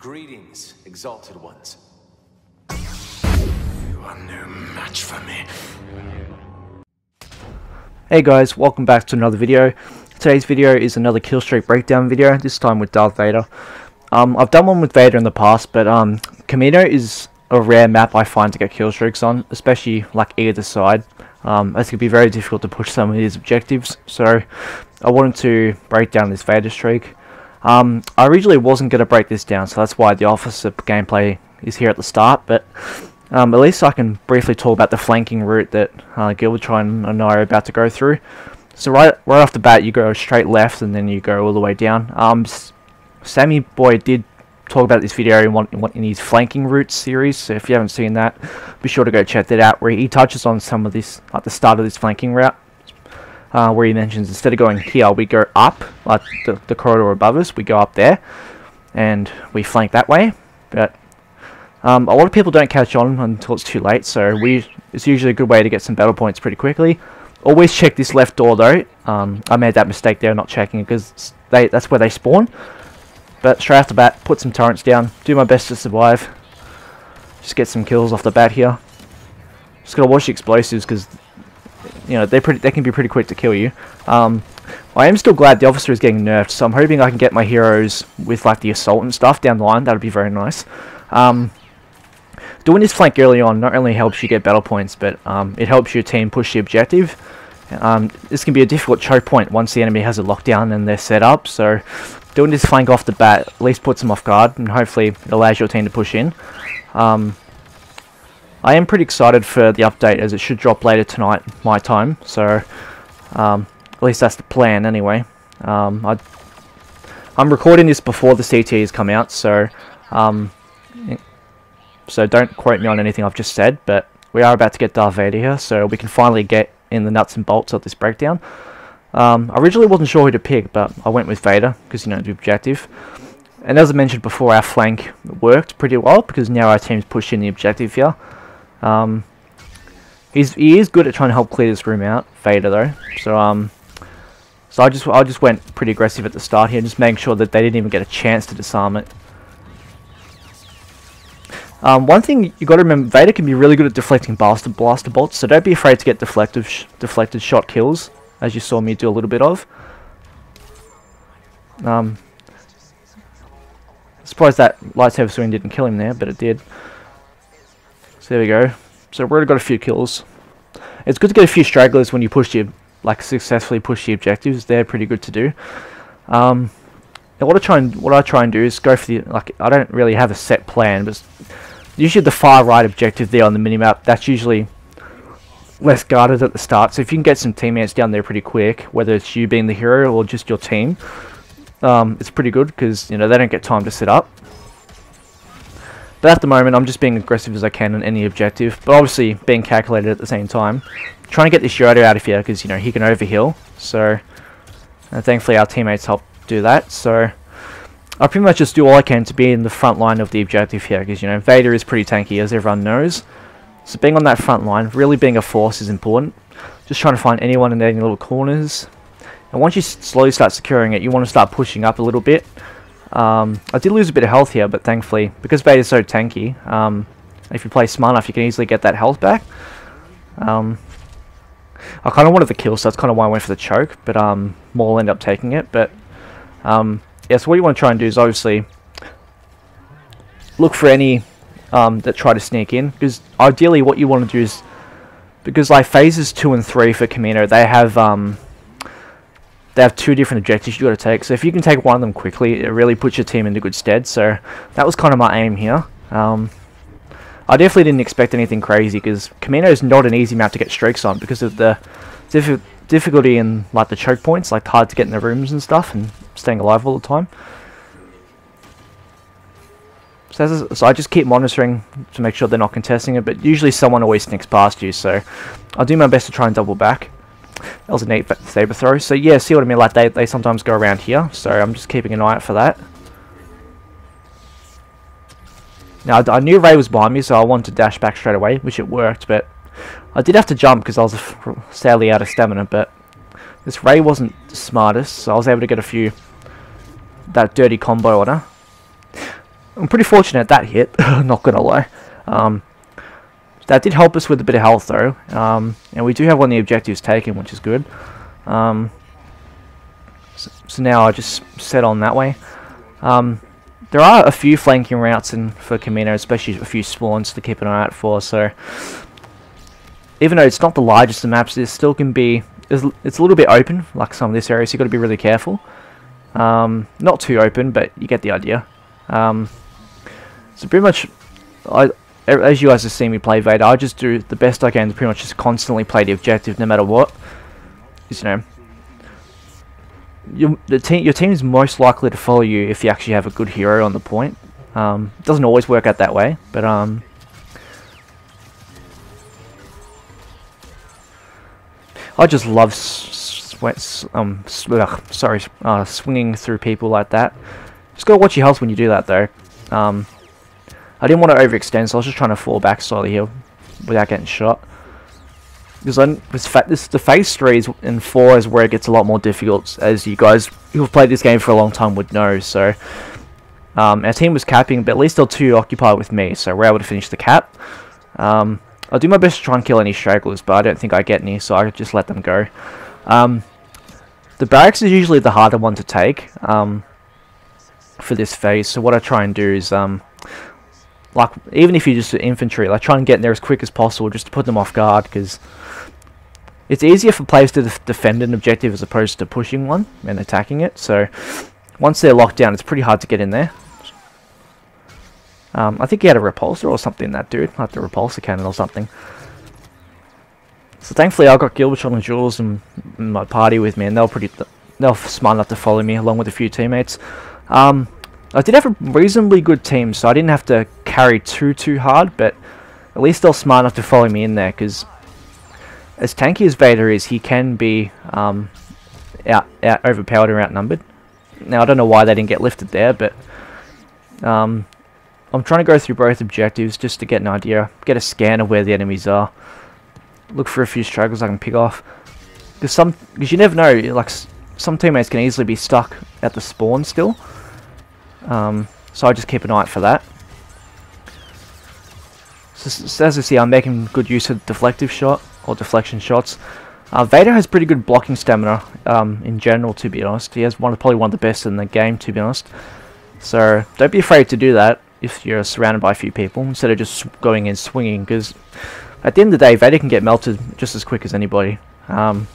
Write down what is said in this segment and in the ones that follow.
Greetings, exalted ones. You are no match for me. Hey guys, welcome back to another video. Today's video is another Killstreak breakdown video, this time with Darth Vader. I've done one with Vader in the past, but Kamino is a rare map I find to get killstreaks on, especially like either side, as it can be very difficult to push some of his objectives. So I wanted to break down this Vader streak. I originally wasn't going to break this down, so that's why the opposite gameplay is here at the start, but at least I can briefly talk about the flanking route that Gilbertron and I are about to go through. So right off the bat, you go straight left and then you go all the way down. Sammy Boy did talk about this video in his flanking route series, so if you haven't seen that, be sure to go check that out, where he touches on some of this at the start of this flanking route. Where he mentions instead of going here, we go up, like the corridor above us, we go up there, and we flank that way. But a lot of people don't catch on until it's too late, so it's usually a good way to get some battle points pretty quickly. Always check this left door though. I made that mistake there, not checking it, because that's where they spawn. But straight off the bat, put some turrets down, do my best to survive. Just get some kills off the bat here. Just gotta watch the explosives, because you know they can be pretty quick to kill you. I am still glad the officer is getting nerfed, so I'm hoping I can get my heroes with like the assault and stuff down the line. That would be very nice. Doing this flank early on not only helps you get battle points, but it helps your team push the objective. This can be a difficult choke point once the enemy has a lockdown and they're set up, so doing this flank off the bat at least puts them off guard, and hopefully it allows your team to push in. I am pretty excited for the update, as it should drop later tonight, my time, so at least that's the plan anyway. I'm recording this before the CTs come out, so don't quote me on anything I've just said, but we are about to get Darth Vader here, so we can finally get in the nuts and bolts of this breakdown. I originally wasn't sure who to pick, but I went with Vader, because, you know, the objective. And as I mentioned before, our flank worked pretty well, because now our team's pushing the objective here. He is good at trying to help clear this room out, Vader, though. So I just went pretty aggressive at the start here, just making sure that they didn't even get a chance to disarm it. One thing you got to remember, Vader can be really good at deflecting blaster bolts, so don't be afraid to get deflected shot kills, as you saw me do a little bit of. Surprised that lightsaber swing didn't kill him there, but it did. So there we go. So we've already got a few kills. It's good to get a few stragglers when you successfully push the objectives. They're pretty good to do. And what I try and do is go for the, I don't really have a set plan, but usually the far right objective there on the minimap, that's usually less guarded at the start. So if you can get some teammates down there pretty quick, whether it's you being the hero or just your team, it's pretty good, because you know they don't get time to set up. But at the moment, I'm just being aggressive as I can on any objective, but obviously being calculated at the same time. Trying to get this Yoda out of here, because you know he can overheal. So thankfully our teammates help do that. So I pretty much just do all I can to be in the front line of the objective here, because you know Vader is pretty tanky, as everyone knows. So being on that front line, really being a force, is important. Just trying to find anyone in any little corners. And once you slowly start securing it, you want to start pushing up a little bit. I did lose a bit of health here, but thankfully, because Vader's so tanky, if you play smart enough, you can easily get that health back. I kind of wanted the kill, so that's kind of why I went for the choke, but Maul ended up taking it. But yeah, so what you want to try and do is obviously look for any that try to sneak in, because ideally what you want to do is, because like phases 2 and 3 for Kamino, they have two different objectives you got to take. So if you can take one of them quickly, it really puts your team into good stead. So that was kind of my aim here. I definitely didn't expect anything crazy, because Kamino is not an easy map to get streaks on, because of the difficulty in like the choke points, like hard to get in the rooms and stuff, and staying alive all the time. So I just keep monitoring to make sure they're not contesting it, but usually someone always sneaks past you, so I'll do my best to try and double back. That was a neat saber throw. So yeah, see what I mean? Like they sometimes go around here, so I'm just keeping an eye out for that. Now I knew Ray was behind me, so I wanted to dash back straight away, which it worked. But I did have to jump because I was sadly out of stamina. But this Ray wasn't the smartest, so I was able to get that dirty combo on her. I'm pretty fortunate that hit, not gonna lie. That did help us with a bit of health though, and we do have one of the objectives taken, which is good. So now I just set on that way. There are a few flanking routes for Kamino, especially a few spawns to keep an eye out for, so even though it's not the largest of maps, it still can be, it's a little bit open, like some of this area, so you've got to be really careful. Not too open, but you get the idea. So pretty much, as you guys have seen me play Vader, I just do the best I can to pretty much just constantly play the objective no matter what. Because, you know, your team is most likely to follow you if you actually have a good hero on the point. It doesn't always work out that way, but I just love swinging through people like that. Just gotta watch your health when you do that though. I didn't want to overextend, so I was just trying to fall back slowly here without getting shot. Because the phase 3 and 4 is where it gets a lot more difficult, as you guys who've played this game for a long time would know. So our team was capping, but at least they're 2 occupied with me, so we're able to finish the cap. I'll do my best to try and kill any stragglers, but I don't think I get any, so I just let them go. The barracks is usually the harder one to take for this phase, so what I try and do is like, even if you're just infantry, like, try and get in there as quick as possible just to put them off guard, because it's easier for players to defend an objective as opposed to pushing one and attacking it. So once they're locked down, it's pretty hard to get in there. I think he had a repulsor or something, that dude, like the repulsor cannon or something. So thankfully I got Gilbert and Jules and my party with me, and they were smart enough to follow me along with a few teammates. I did have a reasonably good team, so I didn't have to carry too hard, but at least they're smart enough to follow me in there, because as tanky as Vader is, he can be overpowered or outnumbered. Now, I don't know why they didn't get lifted there, but I'm trying to go through both objectives just to get an idea, get a scan of where the enemies are, look for a few struggles I can pick off, because you never know, like, some teammates can easily be stuck at the spawn still. So I just keep an eye out for that. So as you see, I'm making good use of deflective shot or deflection shots. Vader has pretty good blocking stamina in general, to be honest. He has probably one of the best in the game, to be honest. So don't be afraid to do that if you're surrounded by a few people, instead of just going in swinging, because at the end of the day, Vader can get melted just as quick as anybody. So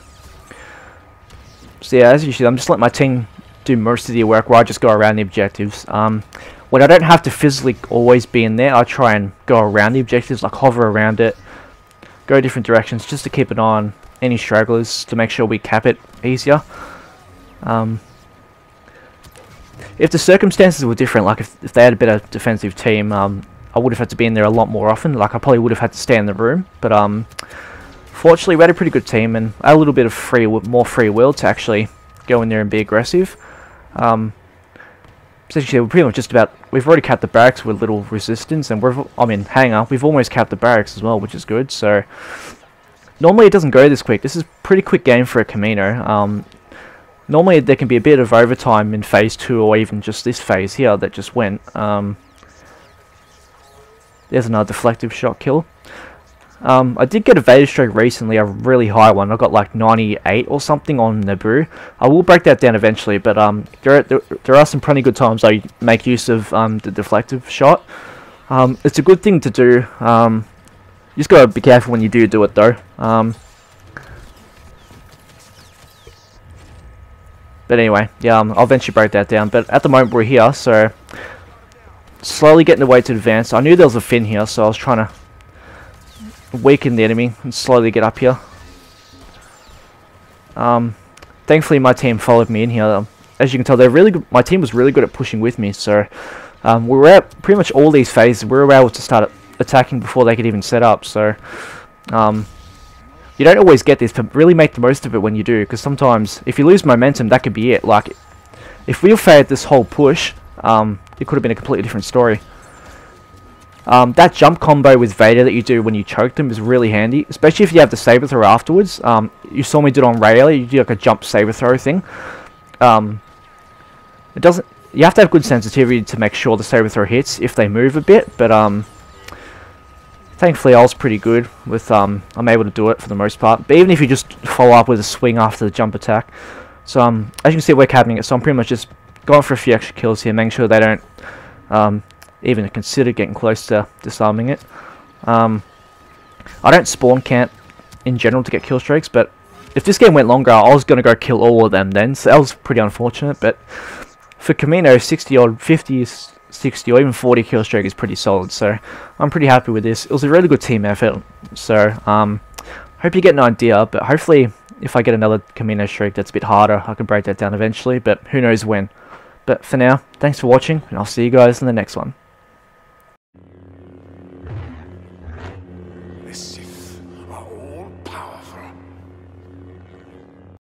yeah, as you see, I'm just letting my team do most of the work where I just go around the objectives. When I don't have to physically always be in there, I try and go around the objectives, like hover around it, go different directions, just to keep an eye on any stragglers to make sure we cap it easier. If the circumstances were different, like if they had a better defensive team, I would have had to be in there a lot more often. Like, I probably would have had to stay in the room, but fortunately we had a pretty good team and a little bit of more free will to actually go in there and be aggressive. Essentially, we're pretty much just about, we've already capped the barracks with little resistance, and we've almost capped the barracks as well, which is good. So normally it doesn't go this quick. This is a pretty quick game for a Kamino. Normally there can be a bit of overtime in phase 2, or even just this phase here that just went. There's another deflective shot kill. I did get a Vader stroke recently, a really high one. I got like 98 or something on Naboo. I will break that down eventually, but there are some pretty good times I make use of the deflective shot. It's a good thing to do. You just gotta be careful when you do it though. But anyway, yeah, I'll eventually break that down. But at the moment we're here, so slowly getting the way to advance. I knew there was a fin here, so I was trying to weaken the enemy and slowly get up here. Thankfully my team followed me in here. As you can tell, they're really good. My team was really good at pushing with me, so we were at pretty much all these phases. We were able to start attacking before they could even set up. So you don't always get this, but really make the most of it when you do, because sometimes if you lose momentum, that could be it. Like, if we failed this whole push, it could have been a completely different story. That jump combo with Vader that you do when you choke them is really handy, especially if you have the saber throw afterwards. You saw me do it on Rayleigh. You do like a jump saber throw thing. you have to have good sensitivity to make sure the saber throw hits if they move a bit, but thankfully I was pretty good with I'm able to do it for the most part. But even if you just follow up with a swing after the jump attack, so as you can see we're capping it, so I'm pretty much just going for a few extra kills here, making sure they don't even consider getting close to disarming it. I don't spawn camp in general to get kill streaks, but if this game went longer I was going to go kill all of them then, so that was pretty unfortunate. But for Kamino, 60 odd, 50, 60 or even 40 kill streak is pretty solid, so I'm pretty happy with this. It was a really good team effort, so hope you get an idea, but hopefully if I get another Kamino streak that's a bit harder I can break that down eventually, but who knows when. But for now, thanks for watching and I'll see you guys in the next one.